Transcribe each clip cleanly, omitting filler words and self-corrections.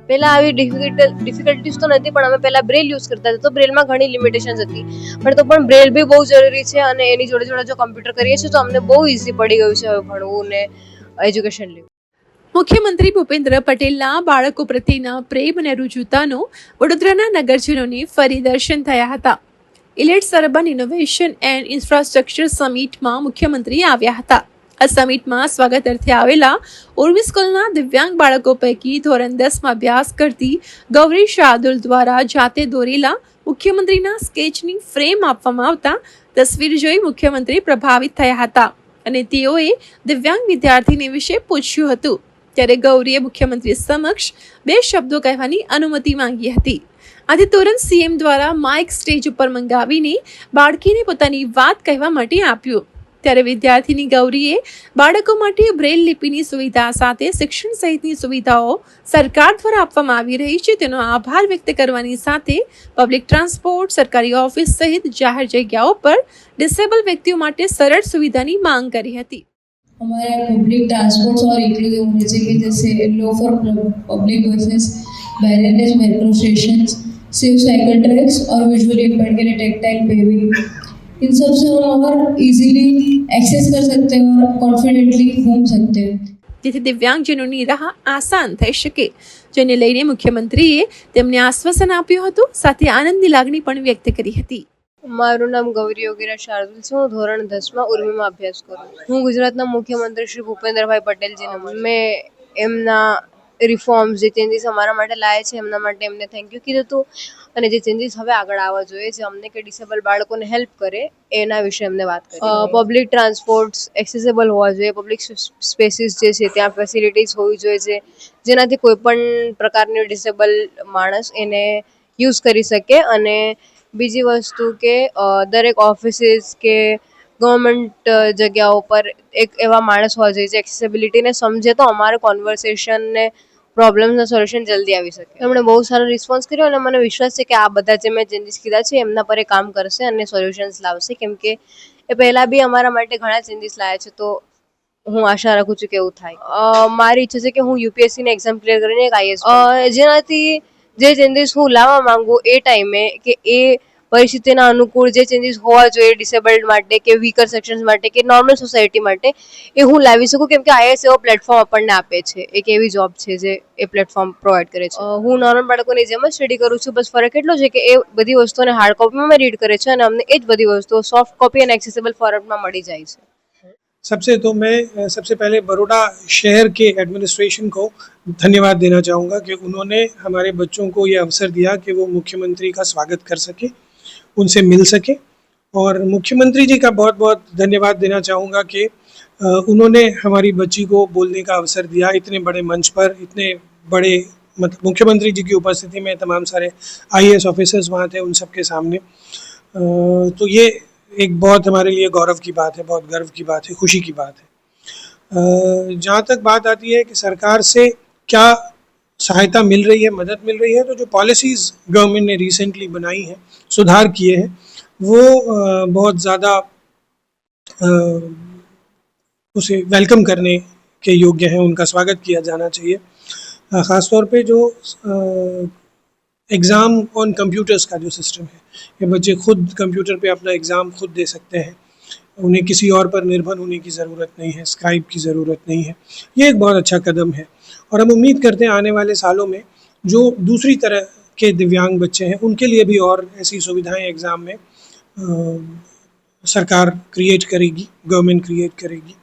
પહેલા આવી ડિફિકલ્ટીઝ તો નથી, પણ અમે પહેલા બ્રેલ યુઝ કરતા હતા, તો બ્રેલમાં ઘણી લિમિટેશન્સ હતી, પણ તો પણ બ્રેલ બી બહુ જરૂરી છે, અને એની જોડે જોડે જો કમ્પ્યુટર કરીએ છીએ તો અમને બહુ ઇઝી પડી ગયું છે હવે ભણવું ને એજ્યુકેશન લેવું. મુખ્યમંત્રી ભૂપેન્દ્ર પટેલના બાળકો પ્રત્યેના પ્રેમ અને રુજુતાનો વડોદરાના નગરજનોને ફરી દર્શન થયા હતા. ઇલેટ્સ અર્બન ઇનોવેશન એન્ડ ઇન્ફ્રાસ્ટ્રક્ચર સમિટમાં મુખ્યમંત્રી આવ્યા હતા. આ સમિટમાં સ્વાગત અર્થે આવેલા ઉર્વી સ્કૂલના દિવ્યાંગ બાળકો પૈકી ધોરણ 10માં અભ્યાસ કરતી ગૌરી શાર્દુલ દ્વારા જાતે દોરેલા મુખ્યમંત્રીના સ્કેચની ફ્રેમ આપવામાં આવતા તસવીર જોઈ મુખ્યમંત્રી પ્રભાવિત થયા હતા અને તેઓએ દિવ્યાંગ વિદ્યાર્થીની વિશે પૂછ્યું હતું. ત્યારે ગૌરીએ મુખ્યમંત્રી સમક્ષ 2 શબ્દો કહેવાની અનુમતિ માંગી હતી. આથી તુરંત સીએમ દ્વારા માઇક સ્ટેજ ઉપર મંગાવીને બાળકીને પોતાની વાત કહેવા માટે આપ્યું. ત્યારે વિદ્યાર્થીની ગૌરીએ બાળકો માટે બ્રેલ લિપિની સુવિધા સાથે શિક્ષણ સહિતની સુવિધાઓ સરકાર દ્વારા આપવામાં આવી રહી છે તેનો આભાર વ્યક્ત કરવાની સાથે પબ્લિક ટ્રાન્સપોર્ટ, સરકારી ઓફિસ સહિત જાહેર જગ્યાઓ પર ડિસેબલ વ્યક્તિઓ માટે સરળ સુવિધાની માંગ કરી હતી. हमारे यहाँ पब्लिक ट्रांसपोर्ट और इंक्लूसिव होने चाहिए, जैसे low floor public buses, barrierless metro station, safe cycle tracks और विजुअली इम्पेयर्ड के लिए टेक्टाइल पेविंग. इन सब से हम और इजीली एक्सेस कर सकते हैं और कॉन्फिडेंटली घूम सकते हैं, જેથી દિવ્યાંગજનોની રાહ આસાન થઈ શકે, જેને લઈને મુખ્યમંત્રીએ તેમને આશ્વાસન આપ્યું હતું, સાથે આનંદની લાગણી પણ વ્યક્ત કરી હતી. મારું નામ ગૌરી યોગીરા શાર્દુલ છે. હું ધોરણ 10માં ઉર્મીમાં અભ્યાસ કરું. હું ગુજરાતના મુખ્યમંત્રી શ્રી ભૂપેન્દ્રભાઈ પટેલજીને મેં એમના રિફોર્મ્સ જે ચેન્જીસ અમારા માટે લાવ્યા છે એમના માટે એમને થેન્ક યુ કીધું હતું, અને જે ચેન્જીસ હવે આગળ આવવા જોઈએ, જે અમને કે ડિસેબલ બાળકોને હેલ્પ કરે એના વિશે એમને વાત કરી. પબ્લિક ટ્રાન્સપોર્ટ્સ એક્સેસેબલ હોવા જોઈએ, પબ્લિક સ્પેસીસ જે છે ત્યાં ફેસિલિટીઝ હોવી જોઈએ જેનાથી કોઈ પણ પ્રકારની ડિસેબલ માણસ એને યુઝ કરી શકે. અને બીજી વસ્તુ કે દરેક ઓફિસીસ કે ગવર્મેન્ટ જગ્યાઓ પર એક એવા માણસ હોવા જોઈએ જે એક્સેસિબિલિટીને સમજે, તો અમારે કોન્વર્સેશનને પ્રોબ્લેમ્સના સોલ્યુશન જલ્દી આવી શકે. એમણે બહુ સારો રિસ્પોન્સ કર્યો અને મને વિશ્વાસ છે કે આ બધા જે મેં ચેન્જીસ કીધા છે એમના પર એ કામ કરશે અને સોલ્યુશન્સ લાવશે, કેમ કે એ પહેલાં બી અમારા માટે ઘણા ચેન્જીસ લાવ્યા છે, તો હું આશા રાખું છું કે એવું થાય. મારી ઈચ્છા છે કે હું યુપીએસસીની એક્ઝામ ક્લિયર કરીને એક આઈએએસ જેનાથી જે ચેન્જીસ હું લાવવા માંગુ એ ટાઈમે કે એ પરિસ્થિતિના અનુકૂળ જે ચેન્જીસ હોવા જોઈએ ડિસેબલ્ડ માટે કે વીકર સેક્શન્સ માટે કે નોર્મલ સોસાયટી માટે એ હું લાવી શકું, કેમ કે આઈએસ એવો પ્લેટફોર્મ આપણને આપે છે, એક એવી જોબ છે જે એ પ્લેટફોર્મ પ્રોવાઈડ કરે છે. હું નોર્મલ બાળકોની જેમ જ સ્ટડી કરું છું, બસ ફરક એટલો છે કે એ બધી વસ્તુઓને હાર્ડ કોપીમાં મેં રીડ કરે છે અને અમને એ જ બધી વસ્તુઓ સોફ્ટ કોપી અને એક્सेसिबल फॉर्मेट में मળી જાય છે. सबसे पहले बड़ौदा शहर के एडमिनिस्ट्रेशन को धन्यवाद देना चाहूँगा कि उन्होंने हमारे बच्चों को ये अवसर दिया कि वो मुख्यमंत्री का स्वागत कर सके, उनसे मिल सके. और मुख्यमंत्री जी का बहुत बहुत धन्यवाद देना चाहूँगा कि उन्होंने हमारी बच्ची को बोलने का अवसर दिया इतने बड़े मंच पर, इतने बड़े मतलब मुख्यमंत्री जी की उपस्थिति में तमाम सारे आईएएस ऑफिसर्स वहाँ थे, उन सब के सामने. तो ये एक बहुत हमारे लिए गौरव की बात है, बहुत गर्व की बात है, खुशी की बात है. जहाँ तक बात आती है कि सरकार से क्या सहायता मिल रही है, मदद मिल रही है, तो जो पॉलिसीज़ गवर्नमेंट ने रिसेंटली बनाई हैं, सुधार किए हैं, वो बहुत ज़्यादा उसे वेलकम करने के योग्य हैं, उनका स्वागत किया जाना चाहिए. ख़ास तौर पे जो एग्ज़ाम ऑन कंप्यूटर्स का जो सिस्टम है, ये बच्चे खुद कंप्यूटर पे अपना एग्ज़ाम खुद दे सकते हैं, उन्हें किसी और पर निर्भर होने की ज़रूरत नहीं है, स्क्राइब की ज़रूरत नहीं है. ये एक बहुत अच्छा कदम है और हम उम्मीद करते हैं आने वाले सालों में जो दूसरी तरह के दिव्यांग बच्चे हैं उनके लिए भी और ऐसी सुविधाएं एग्ज़ाम में सरकार क्रिएट करेगी, गवर्नमेंट क्रिएट करेगी.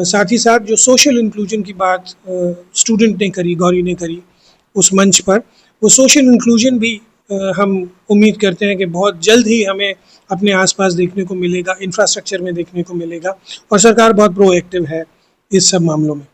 साथ ही साथ जो सोशल इंक्लूजन की बात स्टूडेंट ने करी, गौरी ने करी उस मंच पर, वो सोशल इंक्लूजन भी हम उम्मीद करते हैं कि बहुत जल्द ही हमें अपने आसपास देखने को मिलेगा, इंफ्रास्ट्रक्चर में देखने को मिलेगा और सरकार बहुत प्रोएक्टिव है इस सब मामलों में.